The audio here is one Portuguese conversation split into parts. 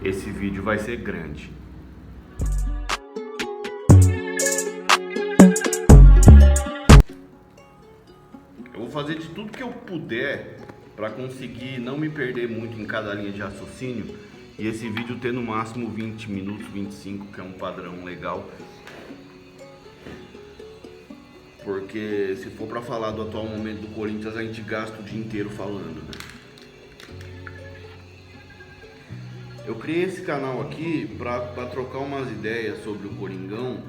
esse vídeo vai ser grande. Eu vou fazer de tudo que eu puder para conseguir não me perder muito em cada linha de raciocínio e esse vídeo ter no máximo 20 minutos, 25, que é um padrão legal. Porque se for para falar do atual momento do Corinthians, a gente gasta o dia inteiro falando, né? Eu criei esse canal aqui para trocar umas ideias sobre o Coringão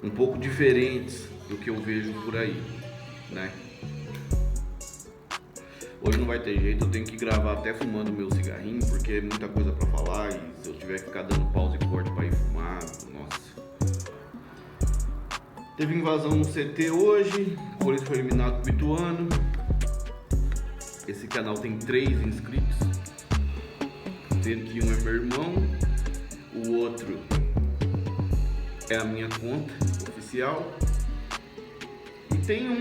um pouco diferentes do que eu vejo por aí, né? Hoje não vai ter jeito, eu tenho que gravar até fumando meu cigarrinho, porque é muita coisa para falar e se eu tiver que ficar dando pausa e corte para ir fumar, nossa. Teve invasão no CT hoje, o Corinthians foi eliminado pro Ituano. Esse canal tem 3 inscritos, sendo que um é meu irmão, o outro é a minha conta oficial e tem um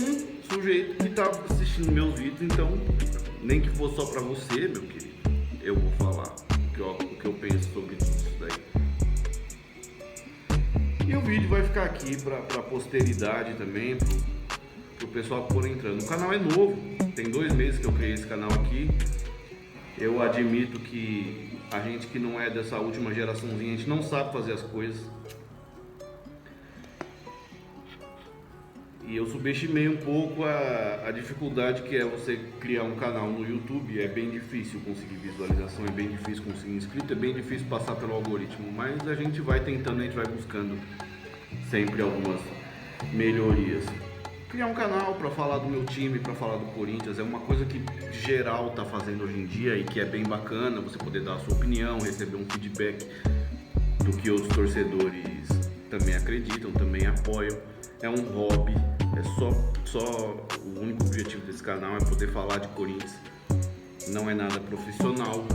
sujeito que tá assistindo meus vídeos, então nem que for só pra você, meu querido, eu vou falar o que eu penso sobre isso daí. E o vídeo vai ficar aqui pra posteridade também, pro pessoal que for entrando. O canal é novo, tem 2 meses que eu criei esse canal aqui. Eu admito que a gente que não é dessa última geraçãozinha, a gente não sabe fazer as coisas. E eu subestimei um pouco a dificuldade que é você criar um canal no YouTube. É bem difícil conseguir visualização, é bem difícil conseguir inscrito, é bem difícil passar pelo algoritmo. Mas a gente vai tentando, a gente vai buscando sempre algumas melhorias. Criar um canal para falar do meu time, para falar do Corinthians, é uma coisa que geral tá fazendo hoje em dia e que é bem bacana. Você poder dar a sua opinião, receber um feedback do que outros torcedores também acreditam, também apoiam. É um hobby, é só o único objetivo desse canal é poder falar de Corinthians, não é nada profissional.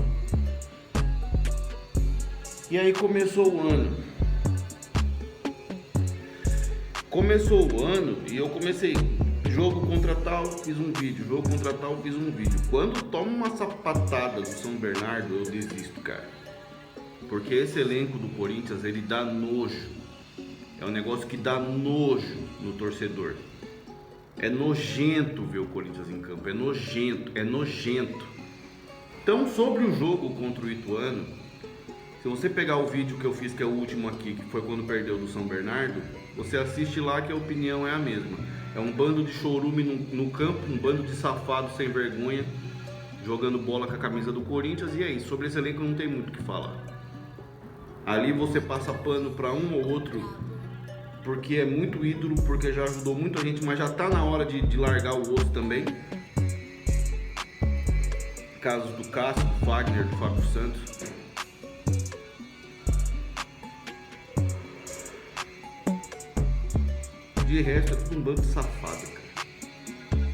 E aí começou o ano e eu comecei jogo contra tal, fiz um vídeo, jogo contra tal, fiz um vídeo. Quando tomo uma sapatada do São Bernardo, eu desisto, cara, porque esse elenco do Corinthians, ele dá nojo. É um negócio que dá nojo no torcedor. É nojento ver o Corinthians em campo, é nojento. Então, sobre o jogo contra o Ituano, se você pegar o vídeo que eu fiz, que é o último aqui, que foi quando perdeu do São Bernardo, você assiste lá que a opinião é a mesma. É um bando de chorume no campo, um bando de safado sem vergonha, jogando bola com a camisa do Corinthians, e é isso. Sobre esse elenco não tem muito o que falar. Ali você passa pano para um ou outro, porque é muito ídolo, porque já ajudou muita gente, mas já tá na hora de largar o osso também. Casos do Cássio, do Fagner, do Fábio Santos. De resto é tudo um bando de safado, cara.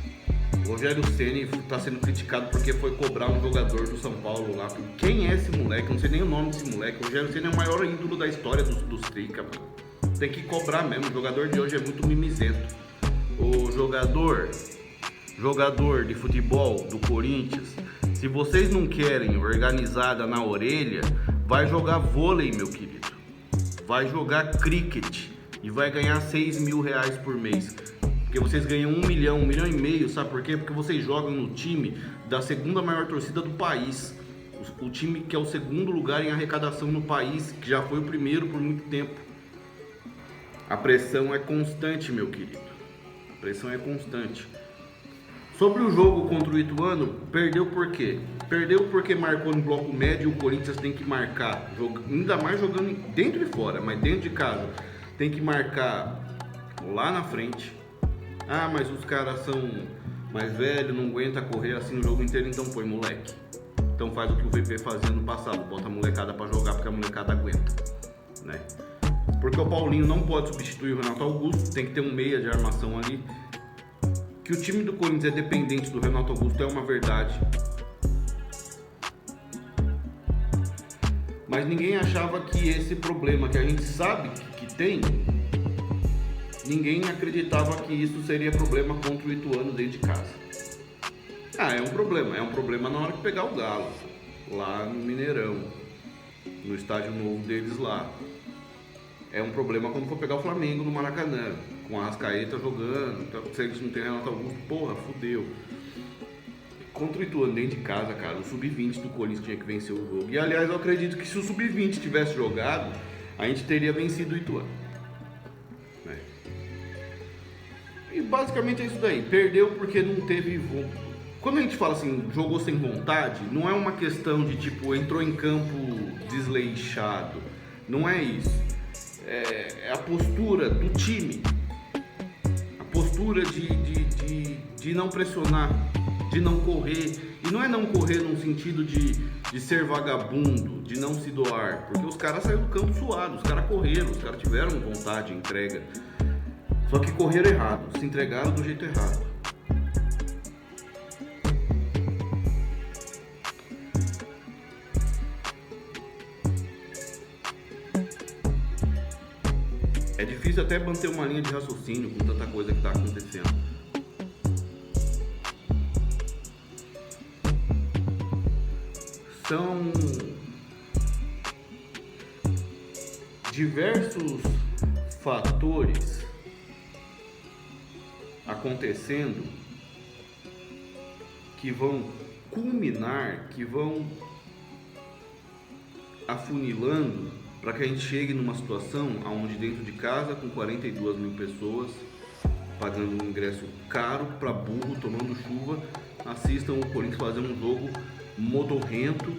O Rogério Ceni tá sendo criticado porque foi cobrar um jogador do São Paulo lá. Quem é esse moleque? Eu não sei nem o nome desse moleque. O Rogério Ceni é o maior ídolo da história dos Trica, mano. Tem que cobrar mesmo, o jogador de hoje é muito mimizento. O jogador de futebol do Corinthians, se vocês não querem organizada na orelha, vai jogar vôlei, meu querido. Vai jogar cricket e vai ganhar 6 mil reais por mês. Porque vocês ganham 1 milhão, 1 milhão e meio, sabe por quê? Porque vocês jogam no time da segunda maior torcida do país. O time que é o segundo lugar em arrecadação no país, que já foi o primeiro por muito tempo. A pressão é constante, meu querido. A pressão é constante. Sobre o jogo contra o Ituano, perdeu por quê? Perdeu porque marcou no bloco médio e o Corinthians tem que marcar, ainda mais jogando dentro e fora, mas dentro de casa tem que marcar lá na frente. Ah, mas os caras são mais velhos, não aguenta correr assim o jogo inteiro, então põe moleque. Então faz o que o VP fazia no passado, bota a molecada pra jogar porque a molecada aguenta, né? Porque o Paulinho não pode substituir o Renato Augusto, tem que ter um meia de armação ali. Que o time do Corinthians é dependente do Renato Augusto é uma verdade. Mas ninguém achava que esse problema que a gente sabe que tem, ninguém acreditava que isso seria problema contra o Ituano dentro de casa. É um problema na hora que pegar o Galo, lá no Mineirão. no estádio novo deles lá. É um problema quando for pegar o Flamengo no Maracanã, com a Arrascaeta jogando, então, se eles não tem Renato Augusto, porra, fudeu. Contra o Ituano dentro de casa, cara, o Sub-20 do Corinthians tinha que vencer o jogo. E aliás, eu acredito que se o Sub-20 tivesse jogado, a gente teria vencido o Ituano. Né? E basicamente é isso daí. Perdeu porque não teve. Quando a gente fala assim, jogou sem vontade, não é uma questão de tipo, entrou em campo desleixado. Não é isso. É a postura do time. A postura de não pressionar, de não correr. E não é não correr num sentido de ser vagabundo, de não se doar. Porque os caras saíram do campo suados, os caras correram, os caras tiveram vontade, entrega. Só que correram errado, se entregaram do jeito errado. É difícil até manter uma linha de raciocínio com tanta coisa que está acontecendo. São diversos fatores acontecendo que vão culminar, que vão afunilando para que a gente chegue numa situação onde dentro de casa, com 42 mil pessoas, pagando um ingresso caro para burro, tomando chuva, assistam o Corinthians fazer um jogo modorrento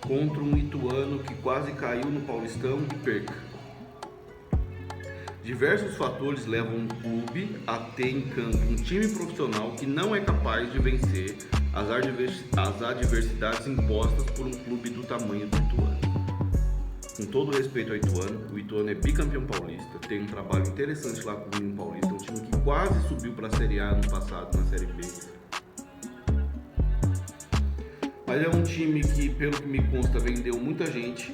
contra um Ituano que quase caiu no Paulistão e perca. Diversos fatores levam um clube a ter em campo um time profissional que não é capaz de vencer as adversidades impostas por um clube do tamanho do Ituano. Com todo respeito ao Ituano, o Ituano é bicampeão paulista, tem um trabalho interessante lá com o Menino Paulista, um time que quase subiu para a Série A no passado, na Série B. Mas é um time que, pelo que me consta, vendeu muita gente.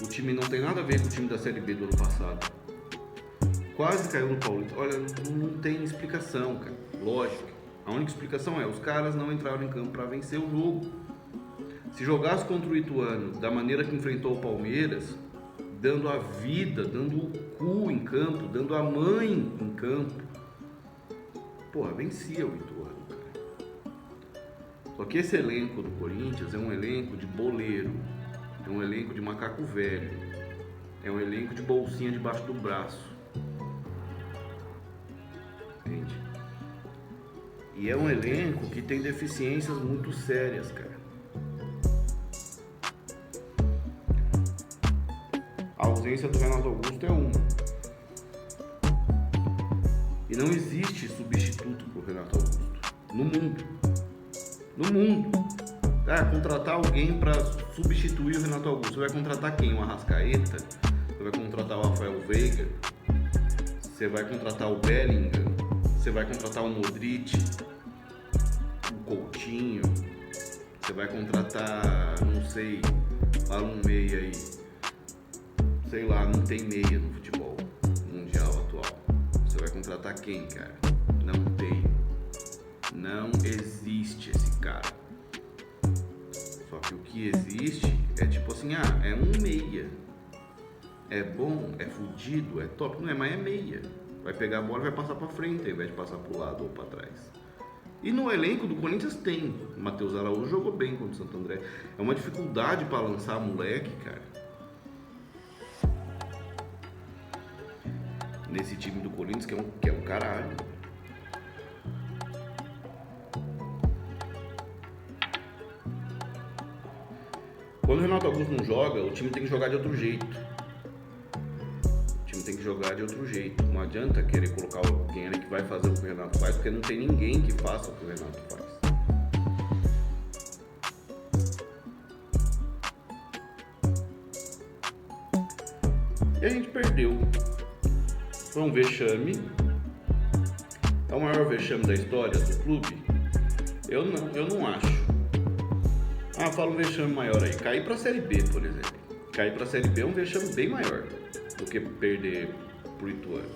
O time não tem nada a ver com o time da Série B do ano passado. Quase caiu no Paulista. Olha, não tem explicação, cara. Lógico. A única explicação é, os caras não entraram em campo para vencer o jogo. Se jogasse contra o Ituano da maneira que enfrentou o Palmeiras, dando a vida, dando o cu em campo, dando a mãe em campo, porra, vencia o Ituano, cara. Só que esse elenco do Corinthians é um elenco de boleiro, é um elenco de macaco velho, é um elenco de bolsinha debaixo do braço. Entende? E é um elenco que tem deficiências muito sérias, cara. A ausência do Renato Augusto é uma. E não existe substituto para o Renato Augusto no mundo. No mundo. Contratar alguém para substituir o Renato Augusto. Você vai contratar quem? O Arrascaeta? Você vai contratar o Rafael Veiga? Você vai contratar o Bellingham? Você vai contratar o Modric? O Coutinho? Você vai contratar, não sei, fala um meia aí. Sei lá, não tem meia no futebol mundial atual. Você vai contratar quem, cara? Não tem. Não existe esse cara. Só que o que existe é tipo assim, é um meia. É bom, é fudido, é top, não é, mas é meia. Vai pegar a bola e vai passar pra frente, ao invés de passar pro lado ou pra trás. E no elenco do Corinthians tem. O Matheus Araújo jogou bem contra o Santo André. É uma dificuldade pra lançar moleque, cara. Nesse time do Corinthians, que é um caralho. Quando o Renato Augusto não joga, o time tem que jogar de outro jeito. O time tem que jogar de outro jeito. Não adianta querer colocar alguém ali que vai fazer o que o Renato faz, porque não tem ninguém que faça o que o Renato faz. E a gente perdeu. Foi um vexame. É o maior vexame da história do clube? Eu não acho. Fala um vexame maior aí. Cair pra Série B, por exemplo. Cair pra Série B é um vexame bem maior do que perder pro Ituano.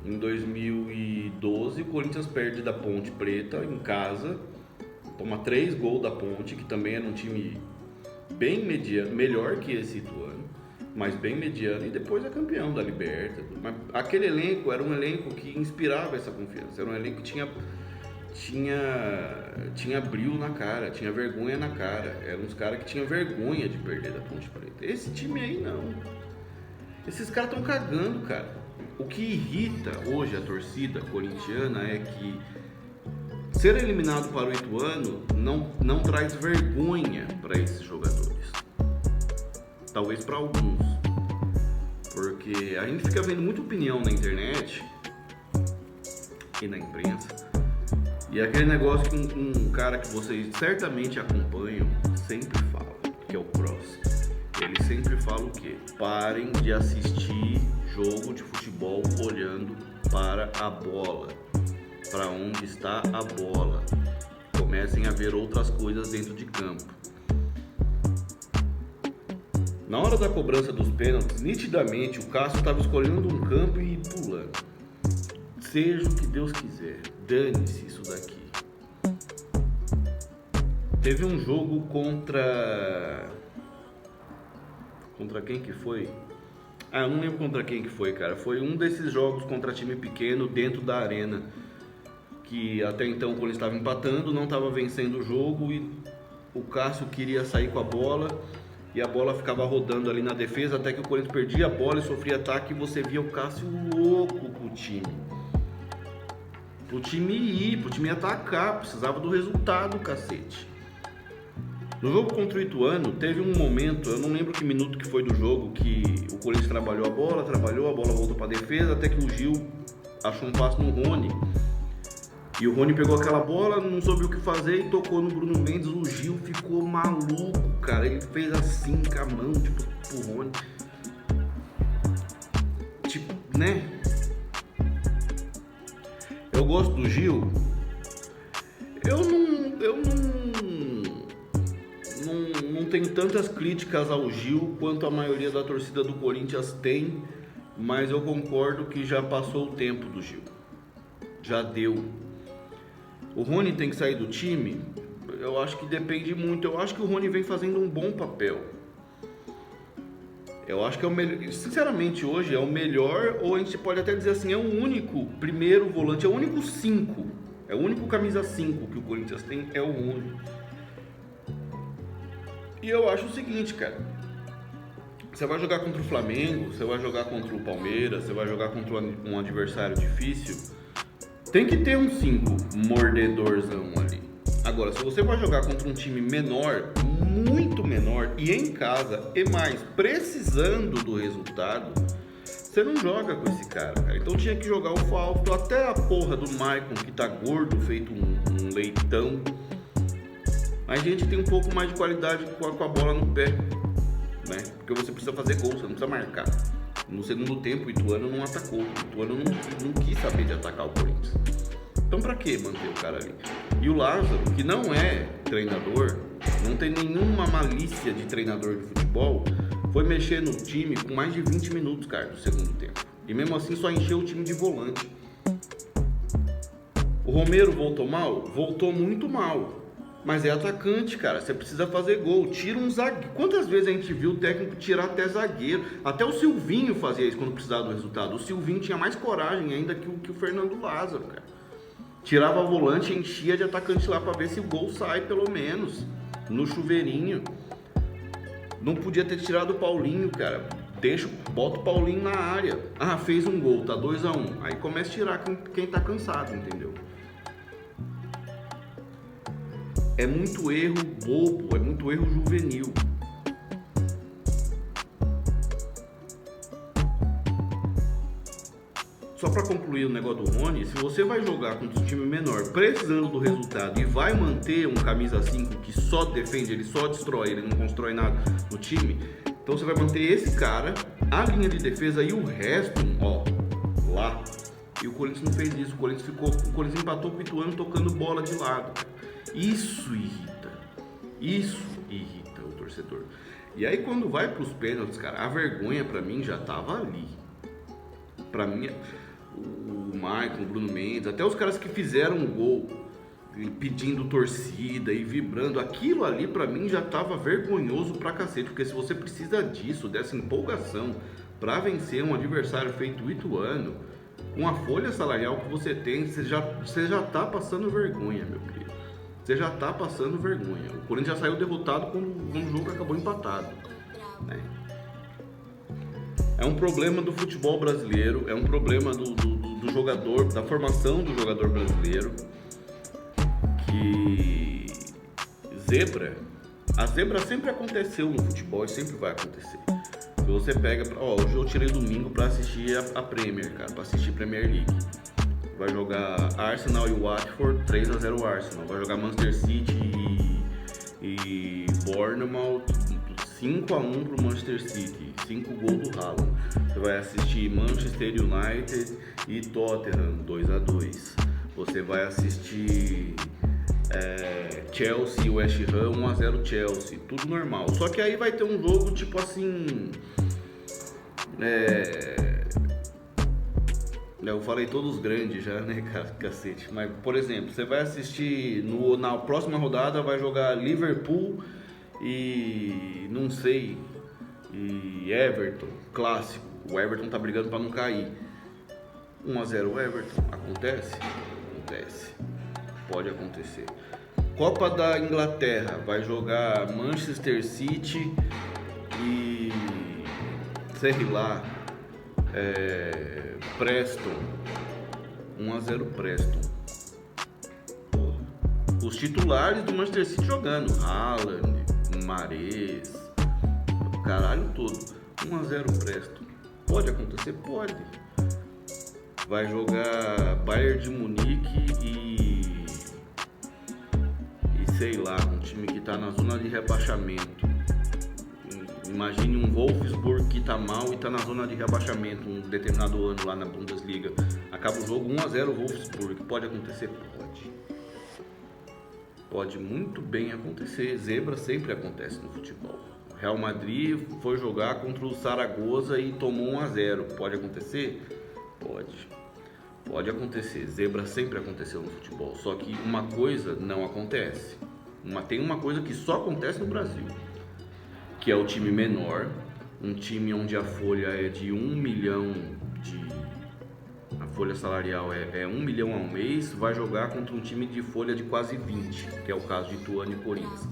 Em 2012, o Corinthians perde da Ponte Preta em casa. Toma 3 gols da Ponte, que também era um time bem mediano, melhor que esse Ituano, mas bem mediano, e depois é campeão da Libertadores. Mas aquele elenco era um elenco que inspirava essa confiança, era um elenco que tinha brilho na cara, tinha vergonha na cara, eram uns caras que tinham vergonha de perder da Ponte Preta. Esse time aí não. Esses caras estão cagando, cara. O que irrita hoje a torcida corintiana é que ser eliminado para o Ituano não traz vergonha para esses jogadores. Talvez para alguns. Porque a gente fica vendo muita opinião na internet e na imprensa. E é aquele negócio que um cara que vocês certamente acompanham sempre fala, que é o Cross. Ele sempre fala o quê? Parem de assistir jogo de futebol olhando para a bola, para onde está a bola. Comecem a ver outras coisas dentro de campo. Na hora da cobrança dos pênaltis, nitidamente o Cássio estava escolhendo um campo e pulando. Seja o que Deus quiser, dane-se isso daqui. Teve um jogo contra quem que foi? Eu não lembro contra quem que foi, cara. Foi um desses jogos contra time pequeno dentro da arena, que até então quando ele estava empatando, não estava vencendo o jogo e o Cássio queria sair com a bola e a bola ficava rodando ali na defesa até que o Corinthians perdia a bola e sofria ataque e você via o Cássio louco com o time. Pro time atacar, precisava do resultado, cacete. No jogo contra o Ituano, teve um momento, eu não lembro que minuto que foi do jogo, que o Corinthians trabalhou a bola voltou pra defesa, até que o Gil achou um passe no Rony. E o Rony pegou aquela bola, não soube o que fazer e tocou no Bruno Mendes. O Gil ficou maluco, cara. Ele fez assim com a mão, tipo, pro Rony. Tipo, né? Eu gosto do Gil. Eu não tenho tantas críticas ao Gil quanto a maioria da torcida do Corinthians tem, mas eu concordo que já passou o tempo do Gil. Já deu. O Rony tem que sair do time? Eu acho que depende muito. Eu acho que o Rony vem fazendo um bom papel. Eu acho que é o melhor. Sinceramente, hoje é o melhor, ou a gente pode até dizer assim, é o único primeiro volante, é o único 5. É o único camisa 5 que o Corinthians tem, é o Rony. E eu acho o seguinte, cara. Você vai jogar contra o Flamengo, você vai jogar contra o Palmeiras, você vai jogar contra um adversário difícil, tem que ter um 5 mordedorzão ali. Agora, se você vai jogar contra um time menor, muito menor, e em casa, e mais, precisando do resultado, você não joga com esse cara. Então tinha que jogar o Fausto, até a porra do Maicon, que tá gordo, feito um leitão. A gente tem um pouco mais de qualidade com a bola no pé, né? Porque você precisa fazer gol, você não precisa marcar. No segundo tempo, o Ituano não atacou. O Ituano não quis saber de atacar o Corinthians. Então pra que manter o cara ali? E o Lázaro, que não é treinador, não tem nenhuma malícia de treinador de futebol, foi mexer no time com mais de 20 minutos, cara, do segundo tempo. E mesmo assim só encheu o time de volante. O Romero voltou mal? Voltou muito mal. Mas é atacante, cara. Você precisa fazer gol. Tira um zagueiro. Quantas vezes a gente viu o técnico tirar até zagueiro? Até o Silvinho fazia isso quando precisava do resultado. O Silvinho tinha mais coragem ainda que o Fernando Lázaro, cara. Tirava a volante e enchia de atacante lá pra ver se o gol sai, pelo menos. No chuveirinho. Não podia ter tirado o Paulinho, cara. Bota o Paulinho na área. Fez um gol, tá 2-1. Aí começa a tirar quem tá cansado, entendeu? É muito erro bobo, é muito erro juvenil. Só para concluir o negócio do Rony, se você vai jogar contra um time menor precisando do resultado e vai manter um camisa 5 que só defende, ele só destrói, ele não constrói nada no time, então você vai manter esse cara, a linha de defesa e o resto, lá. E o Corinthians não fez isso, o Corinthians empatou com o Ituano tocando bola de lado. Isso irrita o torcedor. E aí quando vai pros pênaltis, cara, a vergonha pra mim já tava ali. Pra mim, o Maicon, o Bruno Mendes, até os caras que fizeram o gol, pedindo torcida e vibrando. Aquilo ali pra mim já tava vergonhoso pra cacete, porque se você precisa disso, dessa empolgação pra vencer um adversário feito Ituano, com a folha salarial que você tem, você já tá passando vergonha, meu querido. Você já tá passando vergonha. O Corinthians já saiu derrotado quando o jogo acabou empatado, né? É um problema do futebol brasileiro, é um problema do jogador, da formação do jogador brasileiro, que a zebra sempre aconteceu no futebol e sempre vai acontecer. Se você pega, hoje eu tirei domingo pra assistir a Premier, cara, pra assistir Premier League. Vai jogar Arsenal e Watford, 3-0 Arsenal. Vai jogar Manchester City e Bournemouth, 5-1 pro Manchester City, 5 gols do Haaland. Você vai assistir Manchester United e Tottenham, 2-2. Você vai assistir Chelsea e West Ham, 1-0 Chelsea, tudo normal. Só que aí vai ter um jogo tipo assim, eu falei todos grandes já, né, cacete. Mas, por exemplo, você vai assistir na próxima rodada, vai jogar Liverpool e não sei, e Everton, clássico. O Everton tá brigando pra não cair. 1-0 Everton, acontece? Acontece. Pode acontecer. Copa da Inglaterra, vai jogar Manchester City e sei lá, Preston, 1-0 Preston. Porra. Os titulares do Manchester City jogando, Haaland, Mahrez, o caralho todo. 1-0 Preston. Pode acontecer? Pode. Vai jogar Bayern de Munique e sei lá, um time que tá na zona de rebaixamento. Imagine um Wolfsburg que tá mal e tá na zona de rebaixamento um determinado ano lá na Bundesliga. Acaba o jogo 1-0 Wolfsburg. Pode acontecer? Pode. Pode muito bem acontecer. Zebra sempre acontece no futebol. Real Madrid foi jogar contra o Zaragoza e tomou 1-0. Pode acontecer? Pode. Pode acontecer. Zebra sempre aconteceu no futebol. Só que uma coisa não acontece. Tem uma coisa que só acontece no Brasil, que é o time menor, um time onde a folha é de 1 milhão a folha salarial é 1 milhão ao mês, vai jogar contra um time de folha de quase 20, que é o caso de Ituano e Corinthians.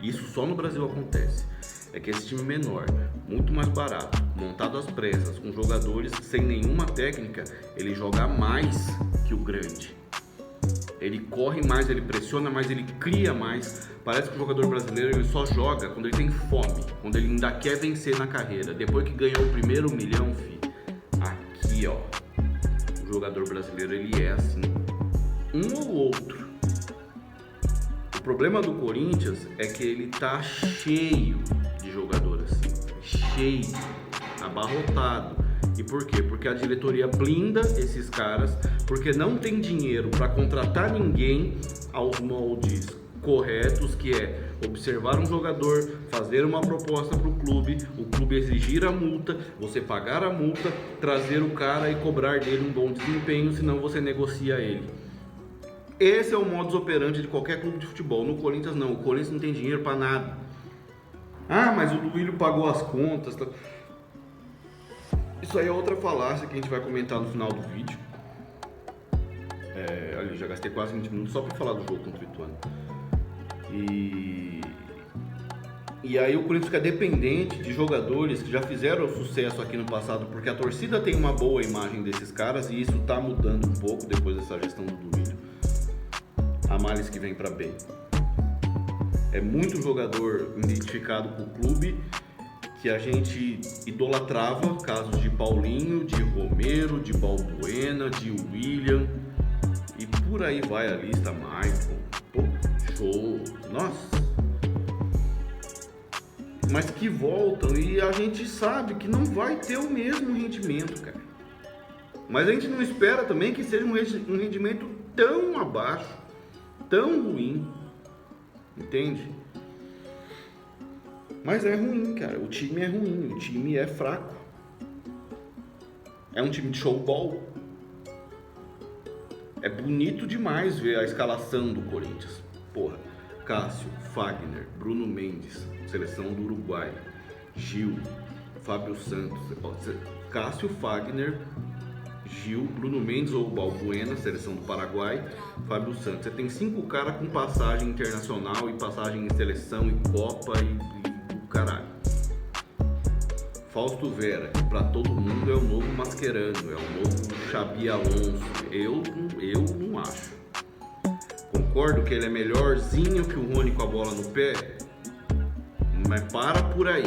Isso só no Brasil acontece. É que esse time menor, muito mais barato, montado às pressas, com jogadores sem nenhuma técnica, ele joga mais que o grande. Ele corre mais, ele pressiona mais, ele cria mais. Parece que o jogador brasileiro ele só joga quando ele tem fome, quando ele ainda quer vencer na carreira. Depois que ganhou o primeiro milhão, aqui ó, o jogador brasileiro ele é assim, um ou outro. O problema do Corinthians é que ele tá cheio de jogador assim, cheio, abarrotado. E por quê? Porque a diretoria blinda esses caras, porque não tem dinheiro para contratar ninguém aos moldes corretos, que é observar um jogador, fazer uma proposta para o clube exigir a multa, você pagar a multa, trazer o cara e cobrar dele um bom desempenho, senão você negocia ele. Esse é o modus operandi de qualquer clube de futebol. No Corinthians não, o Corinthians não tem dinheiro para nada. Ah, mas o Duílio pagou as contas, tá? Isso aí é outra falácia que a gente vai comentar no final do vídeo. Olha, eu já gastei quase 20 minutos só para falar do jogo contra o Ituano. E aí o Corinthians fica dependente de jogadores que já fizeram sucesso aqui no passado, porque a torcida tem uma boa imagem desses caras e isso tá mudando um pouco depois dessa gestão do Duílio. A males que vem para bem. É muito jogador identificado com o clube que a gente idolatrava, casos de Paulinho, de Romero, de Balbuena, de William e por aí vai a lista, Maicon, pô, show, nossa, mas que voltam e a gente sabe que não vai ter o mesmo rendimento, cara, mas a gente não espera também que seja um rendimento tão abaixo, tão ruim, entende? Mas é ruim, cara. O time é ruim, o time é fraco. É um time de showball. É bonito demais ver a escalação do Corinthians. Porra, Cássio, Fagner, Bruno Mendes, seleção do Uruguai, Gil, Fábio Santos. Cássio, Fagner, Gil, Bruno Mendes ou Balbuena, seleção do Paraguai, Fábio Santos. Você tem 5 caras com passagem internacional e passagem em seleção e Copa e o caralho. Fausto Vera, que pra todo mundo é o novo Mascherano, é o novo Xabi Alonso. Eu não acho. Concordo que ele é melhorzinho que o Rony com a bola no pé, mas para por aí.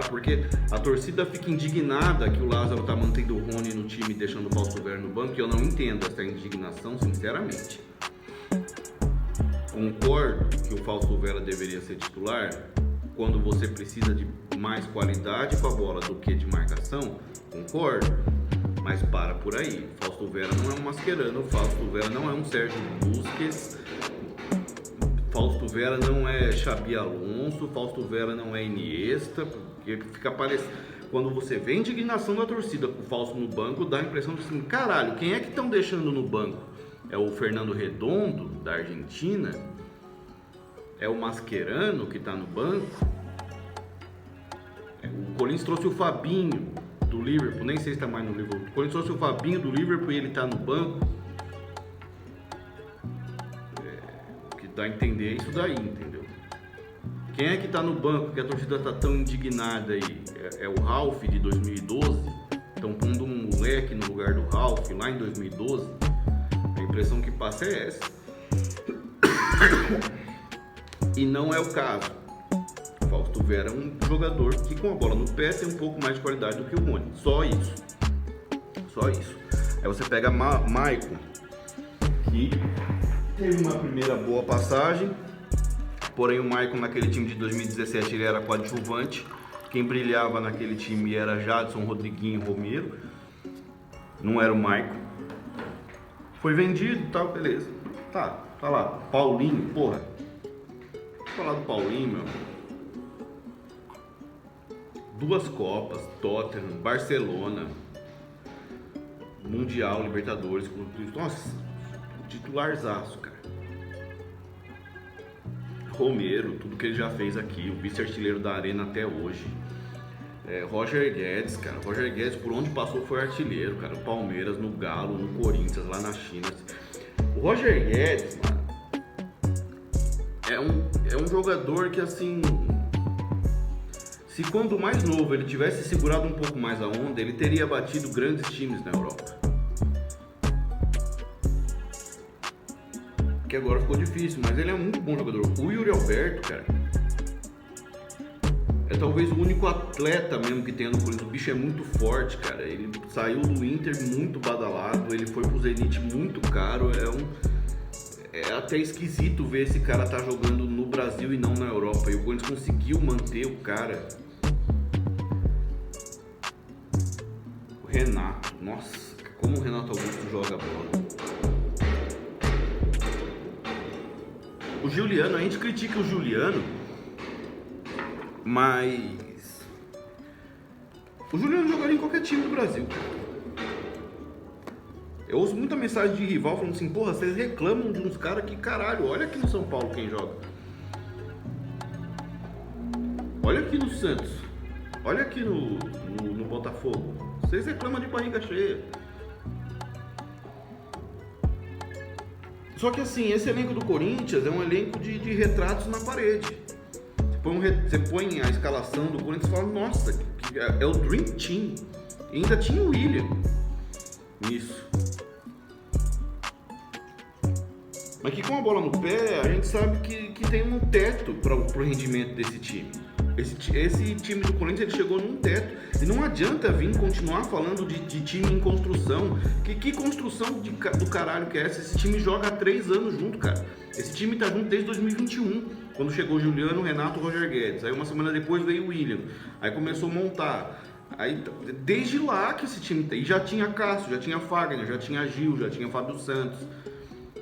Porque a torcida fica indignada que o Lázaro tá mantendo o Rony no time e deixando o Fausto Vera no banco, e eu não entendo essa indignação, sinceramente. Concordo que o Fausto Vera deveria ser titular quando você precisa de mais qualidade com a bola do que de marcação, concordo, mas para por aí. Fausto Vera não é um Mascherano, Fausto Vera não é um Sérgio Busquets, Fausto Vera não é Xabi Alonso, Fausto Vera não é Iniesta, porque fica parecendo... Quando você vê a indignação da torcida com o Fausto no banco, dá a impressão de assim, caralho, quem é que estão deixando no banco? É o Fernando Redondo, da Argentina? É o Mascherano que tá no banco? O Corinthians trouxe o Fabinho do Liverpool, nem sei se tá mais no Liverpool. O Corinthians trouxe o Fabinho do Liverpool e ele tá no banco. O que dá a entender é isso daí, entendeu? Quem é que tá no banco que a torcida tá tão indignada aí? É o Ralf de 2012? Estão pondo um moleque no lugar do Ralf lá em 2012? A impressão que passa é essa. E não é o caso. O Fausto Vera é um jogador que com a bola no pé tem um pouco mais de qualidade do que o Rony. Só isso. Aí você pega Maicon, que teve uma primeira boa passagem, porém o Maicon naquele time de 2017 ele era coadjuvante. Quem brilhava naquele time era Jadson, Rodriguinho, Romero. Não era o Maicon. Foi vendido e tal, beleza. Tá lá. Paulinho, porra. Vou falar do Paulinho, meu. 2 Copas, Tottenham, Barcelona, Mundial, Libertadores, nossa, titularzaço, cara. Romero, tudo que ele já fez aqui, o vice-artilheiro da Arena até hoje. Roger Guedes, cara. Roger Guedes, por onde passou, foi artilheiro, cara. O Palmeiras, no Galo, no Corinthians, lá na China. O Roger Guedes, mano, é um jogador que, assim, se quando mais novo ele tivesse segurado um pouco mais a onda, ele teria batido grandes times na Europa. Que agora ficou difícil, mas ele é um muito bom jogador. O Yuri Alberto, cara, é talvez o único atleta mesmo que tem no Corinthians. O bicho é muito forte, cara. Ele saiu do Inter muito badalado, ele foi pro Zenit muito caro. É até esquisito ver esse cara tá jogando no Brasil e não na Europa. E o Corinthians conseguiu manter o cara. O Renato, nossa, como o Renato Augusto joga bola. O Juliano, a gente critica o Juliano, mas o Juliano jogaria em qualquer time do Brasil. Eu ouço muita mensagem de rival falando assim, porra, vocês reclamam de uns caras que, caralho, olha aqui no São Paulo quem joga. Olha aqui no Santos. Olha aqui no Botafogo. Vocês reclamam de barriga cheia. Só que assim, esse elenco do Corinthians é um elenco de retratos na parede. Você põe a escalação do Corinthians e fala, nossa, é o Dream Team. E ainda tinha o William nisso. Mas que com a bola no pé, a gente sabe que tem um teto para o rendimento desse time. Esse time do Corinthians ele chegou num teto. E não adianta vir continuar falando de time em construção. Que construção do caralho que é essa? Esse time joga há 3 anos junto, cara. Esse time tá junto desde 2021. Quando chegou Juliano, Renato, Roger Guedes. Aí uma semana depois veio o William. Aí começou a montar. Aí desde lá que esse time tem. E já tinha Cássio, já tinha Fagner, já tinha Gil, já tinha Fábio Santos,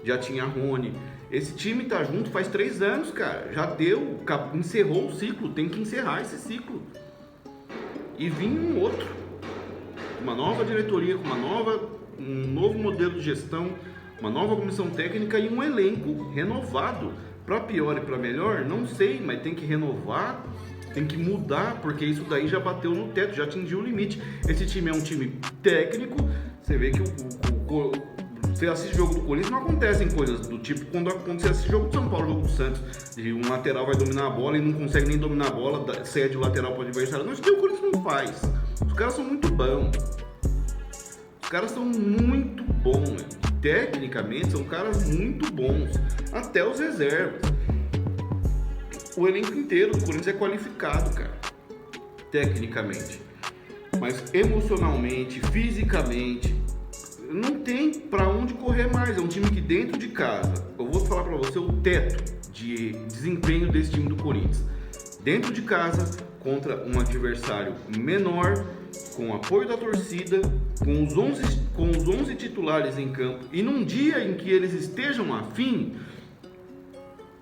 já tinha Rony. Esse time tá junto faz 3 anos, cara. Já deu, encerrou o ciclo. Tem que encerrar esse ciclo. E vir um outro. Uma nova diretoria, com uma nova um novo modelo de gestão, uma nova comissão técnica e um elenco renovado. Para pior e para melhor, não sei, mas tem que renovar, tem que mudar, porque isso daí já bateu no teto, já atingiu o limite. Esse time é um time técnico, você vê que você assiste o jogo do Corinthians, não acontecem coisas do tipo quando você assiste o jogo do São Paulo, o jogo do Santos, e um lateral vai dominar a bola e não consegue nem dominar a bola, cede o lateral para o adversário. Não, isso daí o Corinthians não faz. Os caras são muito bons. Os caras são muito bons. Tecnicamente, são caras muito bons. Até os reservas. O elenco inteiro do Corinthians é qualificado, cara. Tecnicamente. Mas emocionalmente, fisicamente, não tem pra onde correr mais. É um time que dentro de casa, eu vou falar pra você o teto de desempenho desse time do Corinthians. Dentro de casa, contra um adversário menor, com apoio da torcida, com os 11 titulares em campo, e num dia em que eles estejam afim,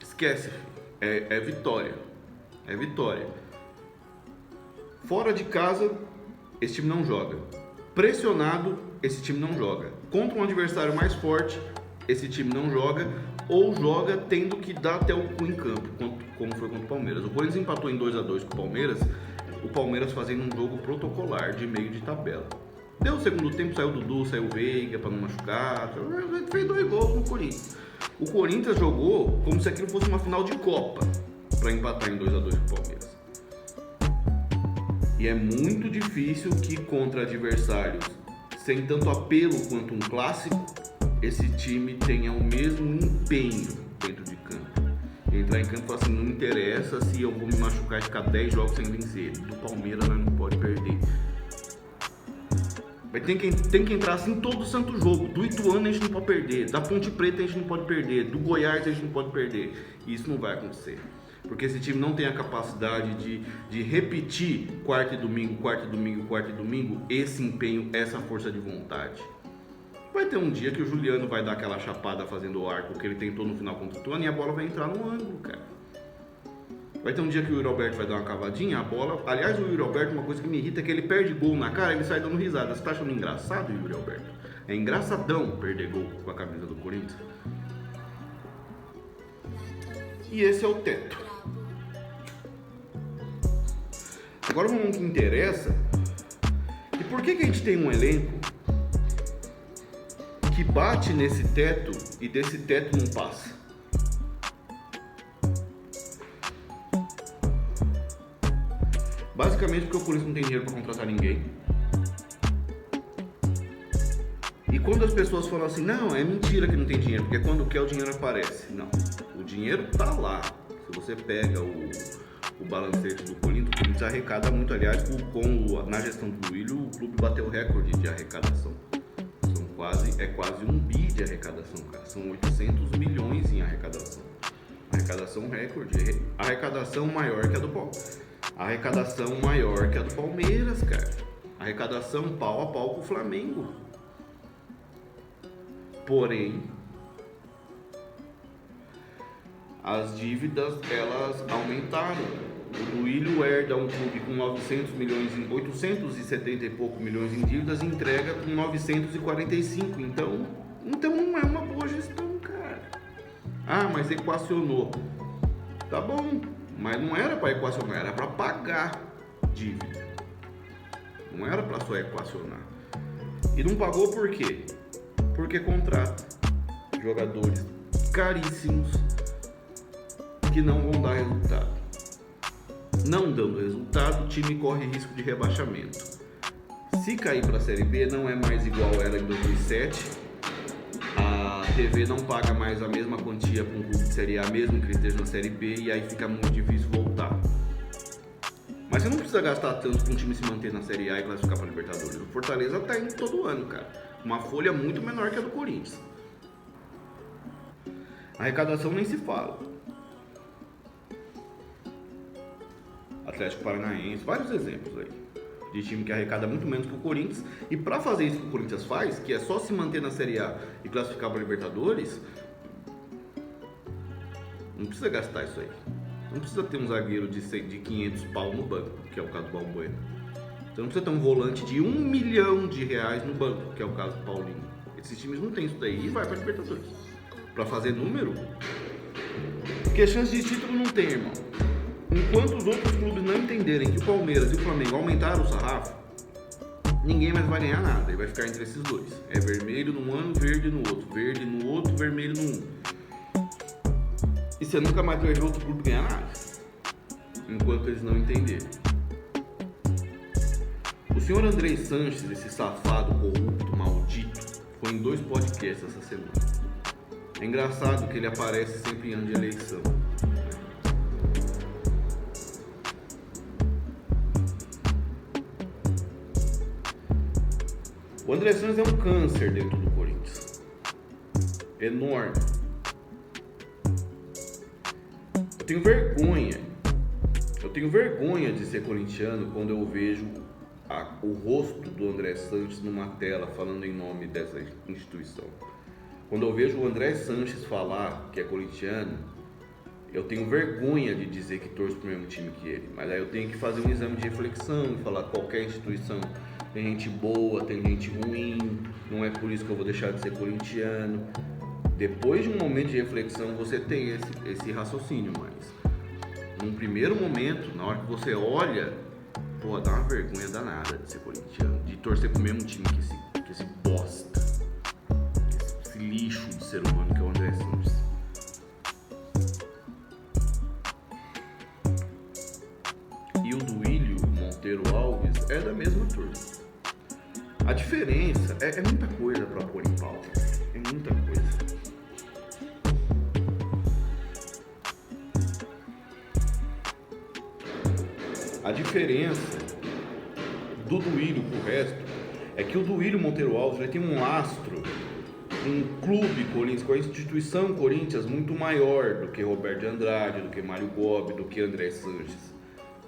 esquece, é vitória. É vitória. Fora de casa, esse time não joga. Pressionado, esse time não joga. Contra um adversário mais forte, esse time não joga, ou joga tendo que dar até o cu em campo, como foi contra o Palmeiras. O Corinthians empatou em 2-2 com o Palmeiras fazendo um jogo protocolar de meio de tabela. Deu o segundo tempo, saiu o Dudu, saiu o Veiga pra não machucar, fez 2 gols no Corinthians. O Corinthians jogou como se aquilo fosse uma final de Copa pra empatar em 2-2 com o Palmeiras. E é muito difícil que contra adversários sem tanto apelo quanto um clássico, esse time tenha o mesmo empenho dentro de campo. Entrar em campo e falar assim, não interessa se eu vou me machucar e ficar 10 jogos sem vencer. Do Palmeiras nós não pode perder. Tem que entrar assim todo santo jogo. Do Ituano a gente não pode perder. Da Ponte Preta a gente não pode perder. Do Goiás a gente não pode perder. E isso não vai acontecer. Porque esse time não tem a capacidade de repetir quarta e domingo, esse empenho, essa força de vontade. Vai ter um dia que o Juliano vai dar aquela chapada fazendo o arco que ele tentou no final contra o Ituano e a bola vai entrar no ângulo, cara. Vai ter um dia que o Yuri Alberto vai dar uma cavadinha, a bola... Aliás, o Yuri Alberto, uma coisa que me irrita é que ele perde gol na cara e ele sai dando risada. Você tá achando engraçado, Yuri Alberto? É engraçadão perder gol com a camisa do Corinthians. E esse é o teto. Agora vamos ao que interessa. E por que a gente tem um elenco que bate nesse teto e desse teto não passa? Basicamente porque o Corinthians não tem dinheiro para contratar ninguém. E quando as pessoas falam assim, não, é mentira que não tem dinheiro, porque quando quer o dinheiro aparece. Não, o dinheiro tá lá. Se você pega o balancete do Corinthians, o Corinthians arrecada muito. Aliás, na gestão do Duílio, o clube bateu o recorde de arrecadação. É quase 1 bi de arrecadação, cara. São 800 milhões em arrecadação. Arrecadação recorde. Arrecadação maior que a do Palmeiras. Arrecadação maior que a do Palmeiras, cara. Arrecadação pau a pau com o Flamengo. Porém, as dívidas, elas aumentaram. O Duílio herda um clube com 870 e pouco milhões em dívidas e entrega com 945. Então não é uma boa gestão, cara. Ah, mas equacionou. Tá bom, mas não era para equacionar, era para pagar dívida. Não era para só equacionar. E não pagou por quê? Porque contrata jogadores caríssimos que não vão dar resultado. Não dando resultado, o time corre risco de rebaixamento. Se cair para a Série B, não é mais igual era em 2007. A TV não paga mais a mesma quantia para um clube de Série A, mesmo que ele esteja na Série B, e aí fica muito difícil voltar. Mas você não precisa gastar tanto para um time se manter na Série A e classificar para a Libertadores. O Fortaleza tá indo todo ano, cara. Uma folha muito menor que a do Corinthians. A arrecadação nem se fala. Atlético Paranaense, vários exemplos aí de time que arrecada muito menos que o Corinthians. E para fazer isso que o Corinthians faz, que é só se manter na Série A e classificar para a Libertadores, não precisa gastar isso aí. Não precisa ter um zagueiro de 500 pau no banco, que é o caso do Balbuena. Então não precisa ter um volante de R$1 milhão no banco, que é o caso do Paulinho. Esses times não tem isso daí e vai para Libertadores. Para fazer número, porque chance de título não tem, irmão. Enquanto os outros clubes não entenderem que o Palmeiras e o Flamengo aumentaram o sarrafo, ninguém mais vai ganhar nada. E vai ficar entre esses dois. É vermelho num ano, verde no outro. Verde no outro, vermelho no um. E você nunca mais vai ver outro clube ganhar nada. Enquanto eles não entenderem. O senhor Andrei Sanches, esse safado, corrupto, maldito, foi em 2 podcasts essa semana. É engraçado que ele aparece sempre em ano de eleição. O André Sanches é um câncer dentro do Corinthians. Enorme. Eu tenho vergonha de ser corintiano quando eu vejo o rosto do André Sanches numa tela falando em nome dessa instituição. Quando eu vejo o André Sanches falar que é corintiano, eu tenho vergonha de dizer que torço pro mesmo time que ele. Mas aí eu tenho que fazer um exame de reflexão e falar que qualquer instituição tem gente boa, tem gente ruim, não é por isso que eu vou deixar de ser corintiano. Depois de um momento de reflexão você tem esse raciocínio, mas num primeiro momento, na hora que você olha, pô, dá uma vergonha danada de ser corintiano, de torcer pro mesmo time que esse bosta, esse lixo de ser humano que é o André Sanches. E o Duílio Monteiro Alves é da mesma turma. A diferença é muita coisa pra pôr em pauta, é muita coisa. A diferença do Duílio pro resto é que o Duílio Monteiro Alves ele tem um lastro, um clube Corinthians, com a instituição Corinthians muito maior do que Roberto de Andrade, do que Mário Gobi, do que André Sanches,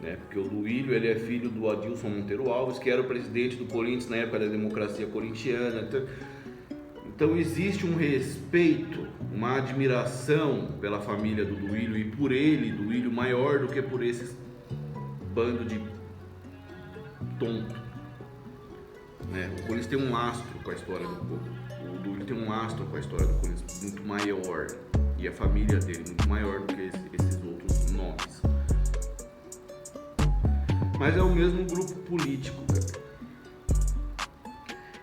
né? Porque o Duílio ele é filho do Adilson Monteiro Alves, que era o presidente do Corinthians na época da democracia corintiana. Então existe um respeito, uma admiração pela família do Duílio e por ele, Duílio, maior do que por esses bando de tonto, né? O Corinthians tem um lastro com a história do povo. O Duílio tem um lastro com a história do Corinthians muito maior, e a família dele muito maior do que esses outros nomes. Mas é o mesmo grupo político, cara.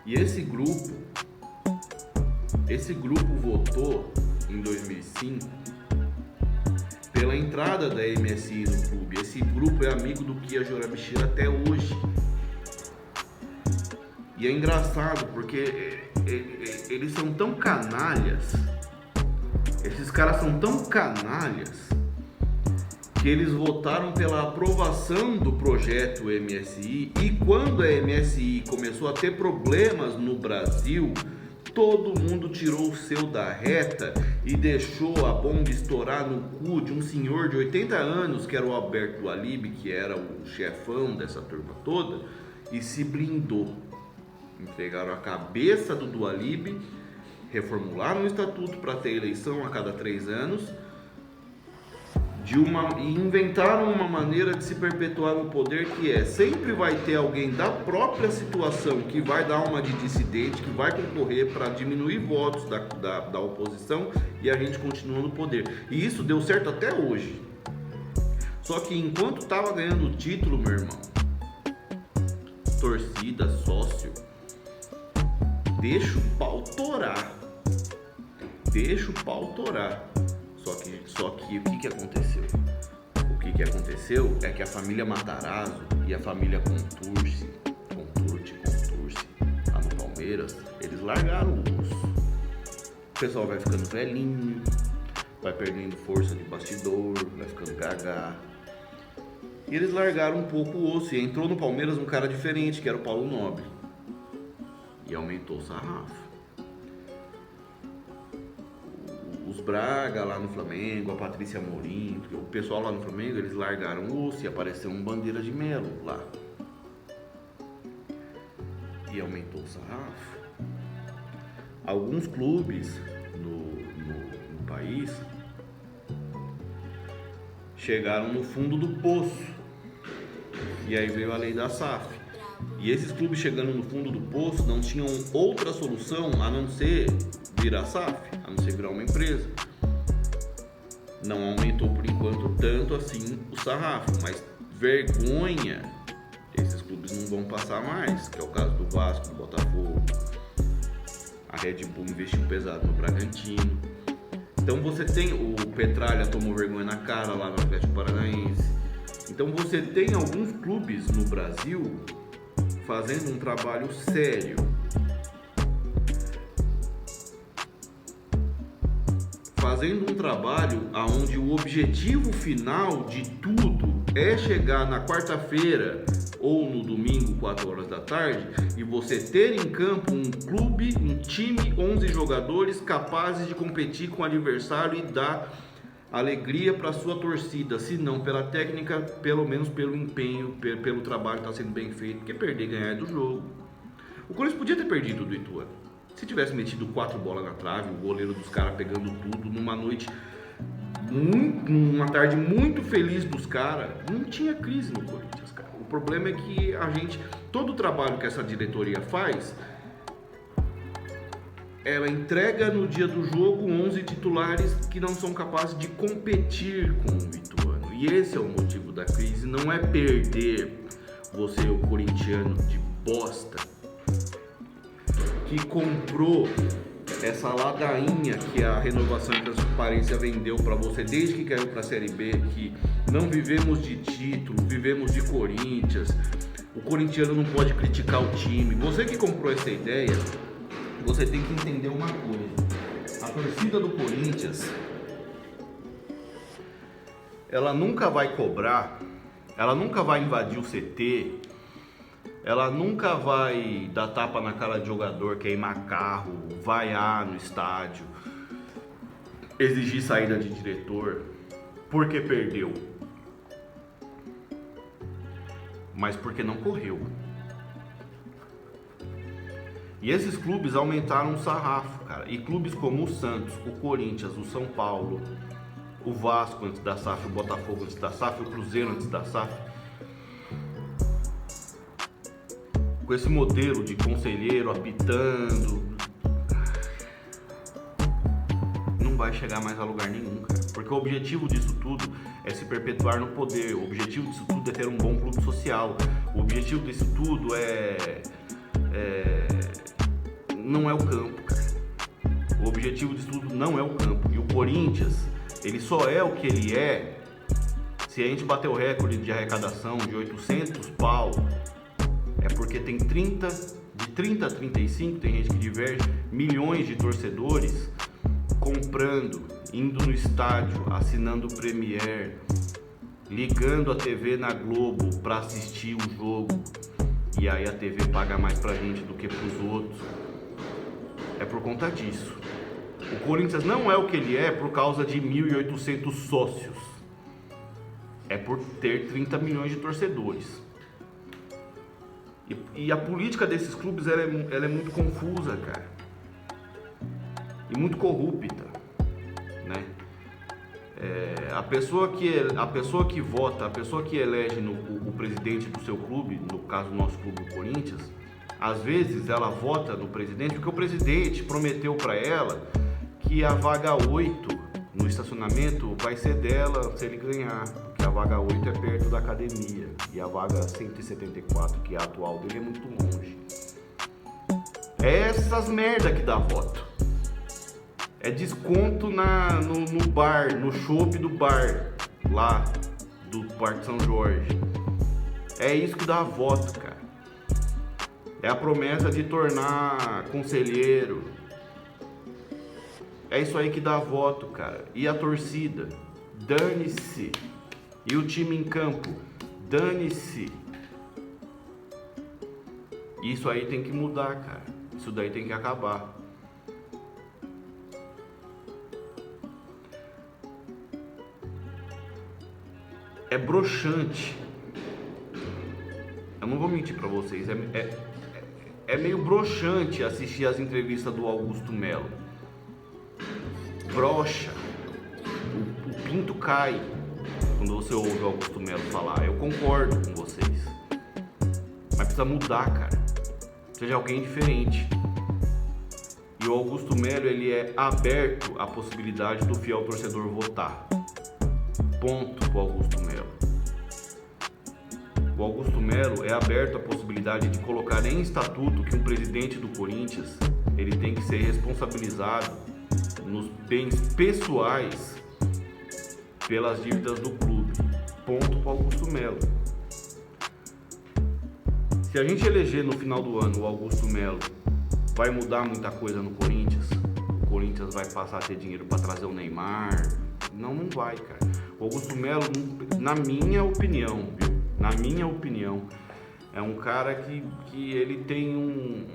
E esse grupo votou em 2005 pela entrada da MSI no clube. Esse grupo é amigo do Kia Jorabichira até hoje. E é engraçado porque eles são tão canalhas, esses caras são tão canalhas, que eles votaram pela aprovação do projeto MSI, e quando a MSI começou a ter problemas no Brasil, todo mundo tirou o seu da reta e deixou a bomba estourar no cu de um senhor de 80 anos, que era o Alberto Dualib, que era o chefão dessa turma toda, e se blindou. Entregaram a cabeça do Dualib, reformularam o estatuto para ter eleição a cada 3 anos, e inventaram uma maneira de se perpetuar no poder, que é: sempre vai ter alguém da própria situação que vai dar uma de dissidente, que vai concorrer para diminuir votos da oposição, e a gente continua no poder. E isso deu certo até hoje. Só que enquanto estava ganhando o título, meu irmão, torcida, sócio, deixa o pau torar. Deixa o pau torar. Só que o que aconteceu? O que aconteceu é que a família Matarazzo e a família Contursi lá no Palmeiras, eles largaram o osso. O pessoal vai ficando velhinho, vai perdendo força de bastidor, vai ficando gaga. E eles largaram um pouco o osso, e entrou no Palmeiras um cara diferente, que era o Paulo Nobre. E aumentou o sarrafo. Os Braga lá no Flamengo, a Patrícia Amorim, o pessoal lá no Flamengo, eles largaram o osso e apareceu um Bandeira de Melo lá. E aumentou o sarrafo. Alguns clubes no país chegaram no fundo do poço. E aí veio a lei da SAF. E esses clubes chegando no fundo do poço não tinham outra solução a não ser virar SAF, a não ser virar uma empresa. Não aumentou por enquanto tanto assim o sarrafo, mas vergonha esses clubes não vão passar mais, que é o caso do Vasco, do Botafogo. A Red Bull investiu pesado no Bragantino. Então você tem, o Petralha tomou vergonha na cara lá no Atlético Paranaense. Então você tem alguns clubes no Brasil fazendo um trabalho sério. Fazendo um trabalho onde o objetivo final de tudo é chegar na quarta-feira ou no domingo, 4 horas da tarde, e você ter em campo um clube, um time, 11 jogadores capazes de competir com o adversário e dar alegria para sua torcida, se não pela técnica, pelo menos pelo empenho, pelo trabalho que está sendo bem feito, porque perder e ganhar é do jogo. O Corinthians podia ter perdido do Ituano. Se tivesse metido 4 bolas na trave, o goleiro dos caras pegando tudo, numa noite, uma tarde muito feliz dos caras, não tinha crise no Corinthians, cara. O problema é que todo o trabalho que essa diretoria faz, ela entrega no dia do jogo 11 titulares que não são capazes de competir com o Ituano. E esse é o motivo da crise, não é perder você, o corintiano de bosta, que comprou essa ladainha que a Renovação e Transparência vendeu para você desde que caiu para a Série B, que não vivemos de título, vivemos de Corinthians, o corintiano não pode criticar o time. Você que comprou essa ideia, você tem que entender uma coisa: a torcida do Corinthians, ela nunca vai cobrar, ela nunca vai invadir o CT, ela nunca vai dar tapa na cara de jogador, queimar carro, vaiar no estádio, exigir saída de diretor, porque perdeu, mas porque não correu. E esses clubes aumentaram o sarrafo, cara. E clubes como o Santos, o Corinthians, o São Paulo, o Vasco antes da SAF, o Botafogo antes da SAF, o Cruzeiro antes da SAF, com esse modelo de conselheiro apitando, não vai chegar mais a lugar nenhum, cara. Porque o objetivo disso tudo é se perpetuar no poder. O objetivo disso tudo é ter um bom clube social. O objetivo disso tudo não é o campo, cara. O objetivo disso tudo não é o campo. E o Corinthians, ele só é o que ele é se a gente bater o recorde de arrecadação de 800 pau. É porque tem de 30 a 35, tem gente que diverge, milhões de torcedores comprando, indo no estádio, assinando o Premier, ligando a TV na Globo para assistir o jogo, e aí a TV paga mais pra gente do que pros outros. É por conta disso. O Corinthians não é o que ele é por causa de 1.800 sócios. É por ter 30 milhões de torcedores. E a política desses clubes ela é muito confusa, cara. E muito corrupta, né? A pessoa que vota, a pessoa que elege o presidente do seu clube, no caso do nosso clube, o Corinthians, às vezes ela vota no presidente porque o presidente prometeu para ela que a vaga 8 no estacionamento vai ser dela se ele ganhar, porque a vaga 8 é perto da academia e a vaga 174, que é a atual dele, é muito longe. É essas merda que dá voto. É desconto no bar, no chopp do bar lá do Parque São Jorge. É isso que dá voto, cara. É a promessa de tornar conselheiro. É isso aí que dá voto, cara. E a torcida, dane-se. E o time em campo, dane-se. Isso aí tem que mudar, cara. Isso daí tem que acabar. É broxante. Eu não vou mentir pra vocês. É meio broxante assistir as entrevistas do Augusto Melo. Broxa. O pinto cai quando você ouve o Augusto Melo falar. Eu concordo com vocês. Mas precisa mudar, cara. Seja alguém diferente. E o Augusto Melo, ele é aberto à possibilidade do fiel torcedor votar. Ponto pro Augusto Melo. O Augusto Melo é aberto à possibilidade de colocar em estatuto que um presidente do Corinthians, ele tem que ser responsabilizado nos bens pessoais pelas dívidas do clube. Ponto pro Augusto Melo. Se a gente eleger no final do ano o Augusto Melo, vai mudar muita coisa no Corinthians? O Corinthians vai passar a ter dinheiro para trazer o Neymar? Não, não vai, cara. O Augusto Melo, na minha opinião, viu? Na minha opinião, é um cara que ele tem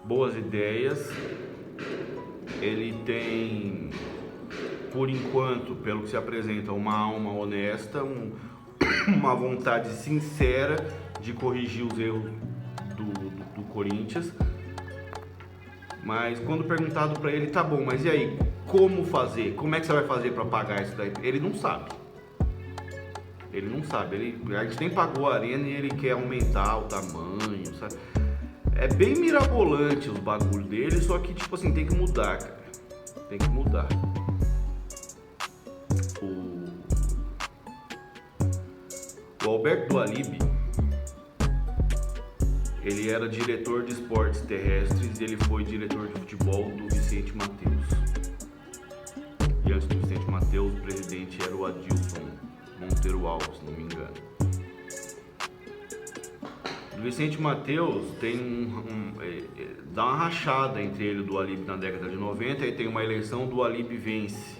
boas ideias, ele tem, por enquanto, pelo que se apresenta, uma alma honesta, uma vontade sincera de corrigir os erros do Corinthians. Mas quando perguntado para ele, tá bom, mas e aí, como fazer? Como é que você vai fazer para pagar isso daí? Ele não sabe. Ele não sabe. A gente nem pagou a arena e ele quer aumentar o tamanho, sabe? É bem mirabolante os bagulhos dele, só que, tipo assim, tem que mudar, cara. Tem que mudar. O Alberto Dualib, ele era diretor de esportes terrestres e ele foi diretor de futebol do Vicente Mateus. E antes do Vicente Mateus, o presidente era o Adilson Monteiro Alves, se não me engano. O Vicente Mateus tem dá uma rachada entre ele e o Dualib na década de 90 e tem uma eleição, o Dualib vence.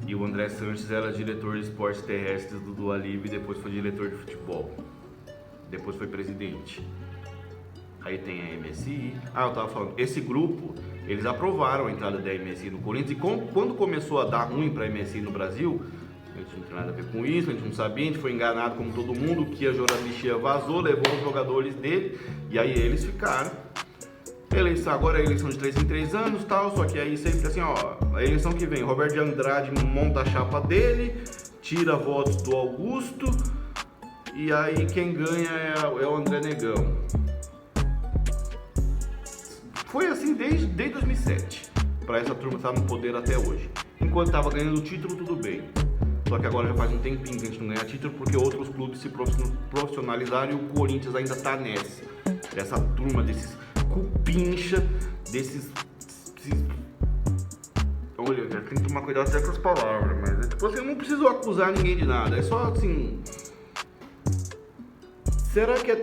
E o André Sanches era diretor de esportes terrestres do Dualib e depois foi diretor de futebol. Depois foi presidente. Aí tem a MSI. Eu tava falando, esse grupo, eles aprovaram a entrada da MSI no Corinthians e quando começou a dar ruim pra MSI no Brasil, a gente não tem nada a ver com isso, a gente não sabia, a gente foi enganado como todo mundo, que a Jorabixia vazou, levou os jogadores dele e aí eles ficaram. Agora é eleição de 3 em 3 anos, tal, só que aí sempre assim, a eleição que vem, Roberto de Andrade monta a chapa dele, tira votos do Augusto e aí quem ganha é o André Negão. Foi assim desde 2007, para essa turma estar no poder até hoje. Enquanto estava ganhando o título, tudo bem. Só que agora já faz um tempinho que a gente não ganha título porque outros clubes se profissionalizaram e o Corinthians ainda está nessa. Essa turma desses cupincha, desses... Olha, tem que tomar cuidado até com as palavras, mas tipo assim, eu não preciso acusar ninguém de nada. É só assim... Será que é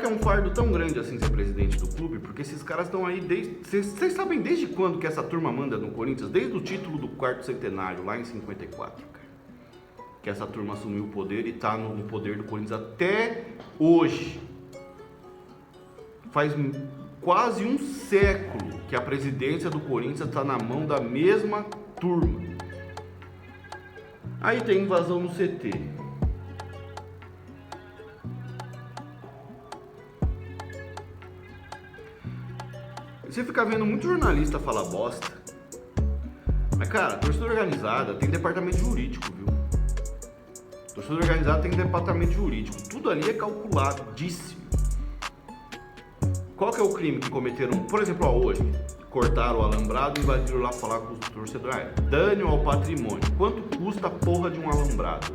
um fardo tão grande assim ser presidente do clube? Porque esses caras estão aí desde... Vocês sabem desde quando que essa turma manda no Corinthians? Desde o título do quarto centenário, lá em 54, cara. Que essa turma assumiu o poder e tá no poder do Corinthians até hoje. Faz quase um século que a presidência do Corinthians está na mão da mesma turma. Aí tem invasão no CT. Você fica vendo muito jornalista falar bosta. Mas, cara, a torcida organizada tem departamento jurídico, viu? A torcida organizada tem departamento jurídico. Tudo ali é calculadíssimo. Qual que é o crime que cometeram? Por exemplo, hoje, cortaram o alambrado e invadiram lá falar com os torcedores. Dano ao patrimônio. Quanto custa a porra de um alambrado?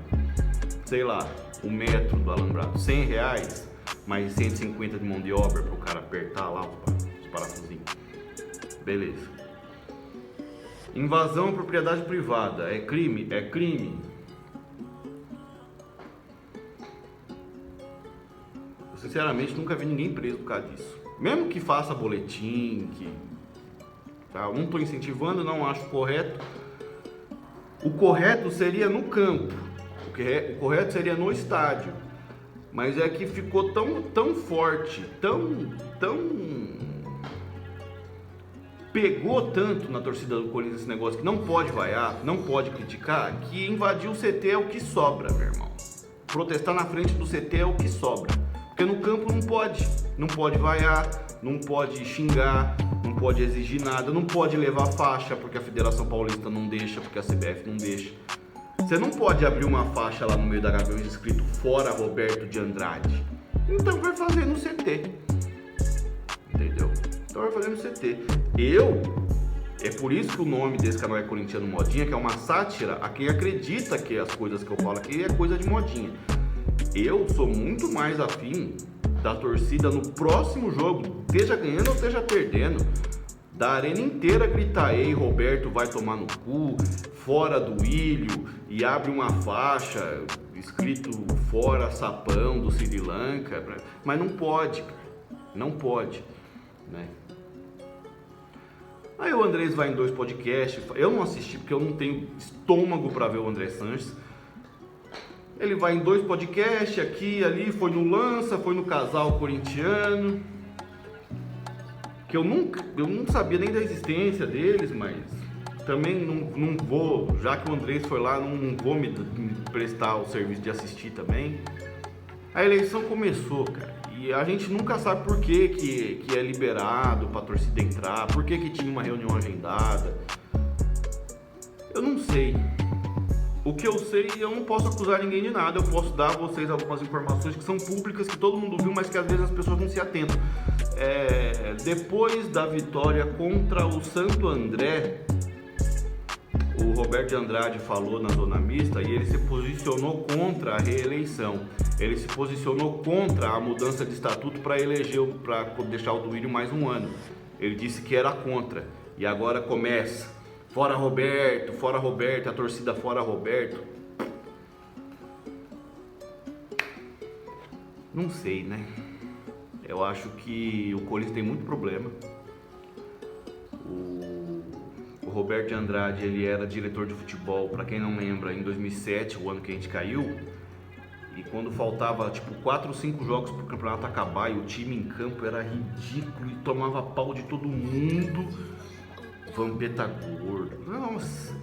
Sei lá, o metro do alambrado. R$100, mais 150 de mão de obra para o cara apertar lá os parafusinhos. Beleza. Invasão à propriedade privada. É crime? É crime. Eu, sinceramente, nunca vi ninguém preso por causa disso. Mesmo que faça boletim, tá? Não estou incentivando, não acho correto. O correto seria no campo. O correto seria no estádio. Mas é que ficou tão forte, pegou tanto na torcida do Corinthians esse negócio que não pode vaiar, não pode criticar, que invadir o CT é o que sobra, meu irmão. Protestar na frente do CT é o que sobra. Porque no campo não pode vaiar, não pode xingar, não pode exigir nada, não pode levar faixa porque a Federação Paulista não deixa, porque a CBF não deixa. Você não pode abrir uma faixa lá no meio da Gaviões escrito fora Roberto de Andrade. Então vai fazer no CT. Entendeu? Então vai fazer no CT. É por isso que o nome desse canal é Corintiano Modinha, que é uma sátira a quem acredita que as coisas que eu falo aqui é coisa de modinha. Eu sou muito mais afim da torcida no próximo jogo, esteja ganhando ou esteja perdendo, da arena inteira gritar: ei, Roberto vai tomar no cu, fora do Ilho, e abre uma faixa escrito fora Sapão do Sri Lanka, mas não pode, não pode, né? Aí o Andrés vai em 2 podcasts, eu não assisti porque eu não tenho estômago para ver o André Sanches. Ele vai em 2 podcasts, aqui e ali, foi no Lança, foi no Casal Corintiano, que eu não sabia nem da existência deles, mas também não vou, já que o Andrés foi lá, não vou me prestar o serviço de assistir também. A eleição começou, cara. E a gente nunca sabe por que é liberado pra torcida entrar, por que tinha uma reunião agendada. Eu não sei. O que eu sei, eu não posso acusar ninguém de nada. Eu posso dar a vocês algumas informações que são públicas, que todo mundo viu, mas que às vezes as pessoas não se atentam. Depois da vitória contra o Santo André, o Roberto de Andrade falou na zona mista e ele se posicionou contra a reeleição. Ele se posicionou contra a mudança de estatuto para deixar o Duílio mais um ano. Ele disse que era contra. E agora começa: fora Roberto, a torcida fora Roberto. Não sei, né? Eu acho que o Corinthians tem muito problema. O Roberto de Andrade, ele era diretor de futebol, para quem não lembra, em 2007, o ano que a gente caiu. E quando faltava tipo 4 ou 5 jogos pro campeonato acabar e o time em campo era ridículo e tomava pau de todo mundo. Vampeta gordo. Nossa.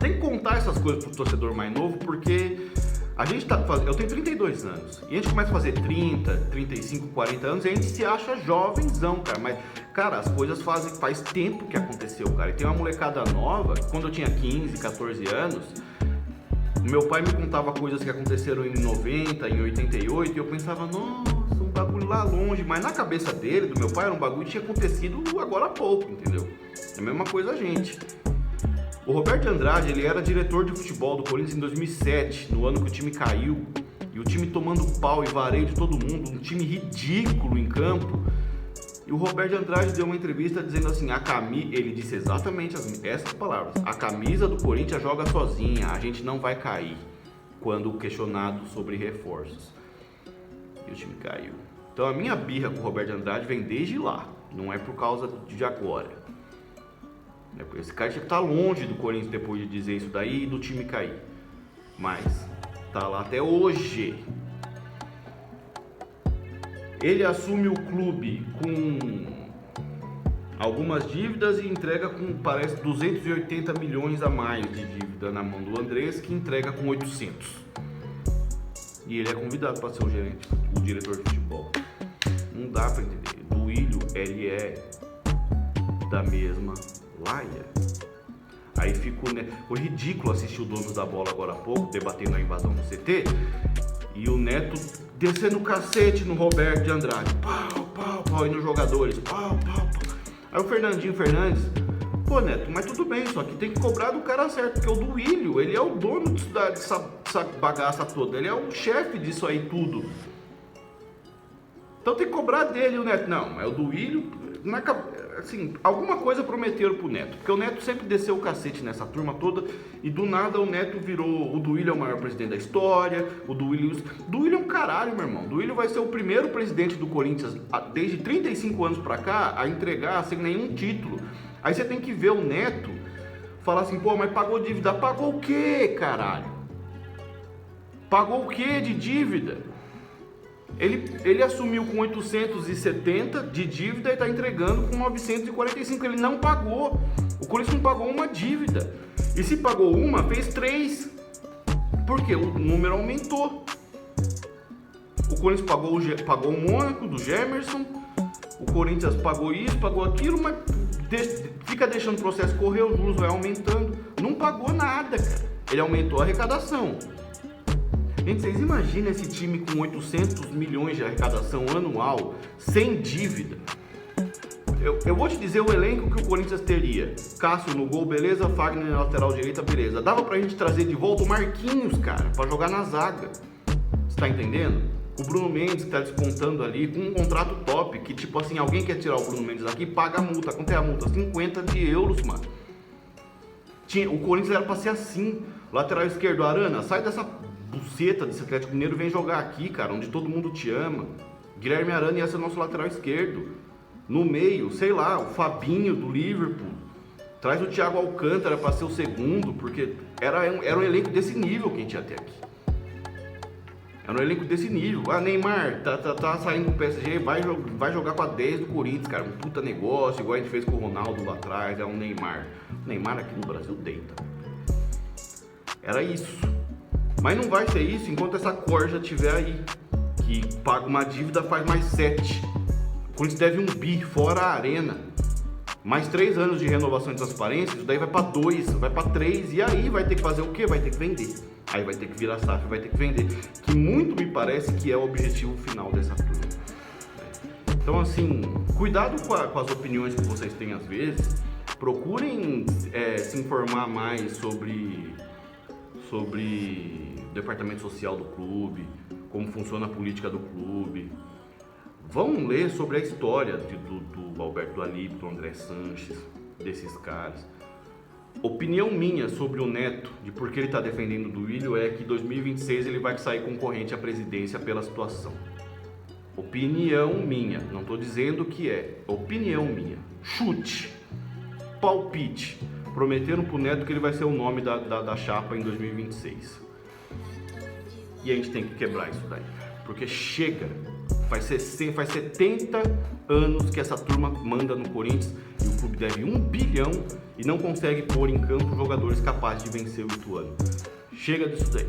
Tem que contar essas coisas pro torcedor mais novo, porque a gente tá fazendo. Eu tenho 32 anos. E a gente começa a fazer 30, 35, 40 anos e a gente se acha jovenzão, cara. Mas, cara, as coisas faz tempo que aconteceu, cara. E tem uma molecada nova, quando eu tinha 15, 14 anos. Meu pai me contava coisas que aconteceram em 90, em 88, e eu pensava: nossa, um bagulho lá longe. Mas na cabeça dele, do meu pai, era um bagulho que tinha acontecido agora há pouco, entendeu? É a mesma coisa a gente. O Roberto de Andrade, ele era diretor de futebol do Corinthians em 2007, no ano que o time caiu. E o time tomando pau e vareio de todo mundo, um time ridículo em campo. E o Roberto de Andrade deu uma entrevista dizendo assim: ele disse exatamente essas palavras: a camisa do Corinthians joga sozinha, a gente não vai cair, quando questionado sobre reforços. E o time caiu. Então a minha birra com o Roberto de Andrade vem desde lá, não é por causa de agora. Esse cara tinha que estar longe do Corinthians depois de dizer isso daí e do time cair. Mas tá lá até hoje. Ele assume o clube com algumas dívidas e entrega com, parece, 280 milhões a mais de dívida na mão do Andrés, que entrega com 800. E ele é convidado para ser o gerente, o diretor de futebol. Não dá para entender. Duílio, ele é da mesma laia. Aí ficou, né? Foi ridículo assistir o Donos da Bola agora há pouco, debatendo a invasão no CT, e o Neto descendo o cacete no Roberto de Andrade. Pau, pau, pau, e nos jogadores. Pau, pau, pau. Aí o Fernandinho Fernandes: pô, Neto, mas tudo bem, só que tem que cobrar do cara certo, porque o Duílio, ele é o dono dessa bagaça toda, ele é o chefe disso aí tudo. Então tem que cobrar dele. O Neto: não, é o Duílio. Assim, alguma coisa prometeram pro Neto, porque o Neto sempre desceu o cacete nessa turma toda, e do nada o Neto virou: o Duílio é o maior presidente da história, o Duílio é um caralho, meu irmão. Duílio vai ser o primeiro presidente do Corinthians desde 35 anos pra cá a entregar sem nenhum título. Aí você tem que ver o Neto falar assim: pô, mas pagou dívida. Pagou o quê, caralho? Pagou o quê de dívida? Ele assumiu com 870 de dívida e está entregando com 945. Ele não pagou. O Corinthians não pagou uma dívida. E se pagou uma, fez 3. Por quê? O número aumentou. O Corinthians pagou o Mônaco do Gemerson, o Corinthians pagou isso, pagou aquilo, mas fica deixando o processo correr, os juros vai aumentando. Não pagou nada, cara. Ele aumentou a arrecadação. Gente, vocês imaginam esse time com 800 milhões de arrecadação anual, sem dívida? Eu vou te dizer o elenco que o Corinthians teria. Cássio no gol, beleza. Fagner na lateral direita, beleza. Dava pra gente trazer de volta o Marquinhos, cara, pra jogar na zaga. Você tá entendendo? O Bruno Mendes que tá descontando ali com um contrato top, que tipo assim, alguém quer tirar o Bruno Mendes aqui, paga a multa. Quanto é a multa? 50 euros, mano. O Corinthians era pra ser assim. Lateral esquerdo, Arana, sai dessa buceta desse Atlético Mineiro e vem jogar aqui, cara, onde todo mundo te ama. Guilherme Arana ia ser nosso lateral esquerdo. No meio, sei lá, o Fabinho do Liverpool. Traz o Thiago Alcântara para ser o segundo, porque era um elenco desse nível que a gente ia ter aqui. Era um elenco desse nível. Ah, Neymar, tá saindo do PSG, vai jogar com a 10 do Corinthians, cara. Um puta negócio, igual a gente fez com o Ronaldo lá atrás, é um Neymar. O Neymar aqui no Brasil deita. Era isso. Mas não vai ser isso enquanto essa corja estiver aí. Que paga uma dívida, faz mais 7. O Corinthians deve 1 bi, fora a arena. Mais 3 anos de renovação e transparência, isso daí vai para 2, vai para 3. E aí vai ter que fazer o quê? Vai ter que vender. Aí vai ter que virar SAF, vai ter que vender. Que muito me parece que é o objetivo final dessa turma. Então assim, cuidado com as opiniões que vocês têm às vezes. Procurem se informar mais sobre o departamento social do clube, como funciona a política do clube. Vão ler sobre a história do Alberto Alípio, do André Sanches, desses caras. Opinião minha sobre o Neto, de por que ele está defendendo o Duílio, é que em 2026 ele vai sair concorrente à presidência pela situação. Opinião minha, não estou dizendo que é, opinião minha. Chute, palpite, prometeram pro Neto que ele vai ser o nome da chapa em 2026. E a gente tem que quebrar isso daí, porque chega. Faz 70 anos que essa turma manda no Corinthians e o clube deve 1 bilhão e não consegue pôr em campo jogadores capazes de vencer o Ituano. Chega disso daí.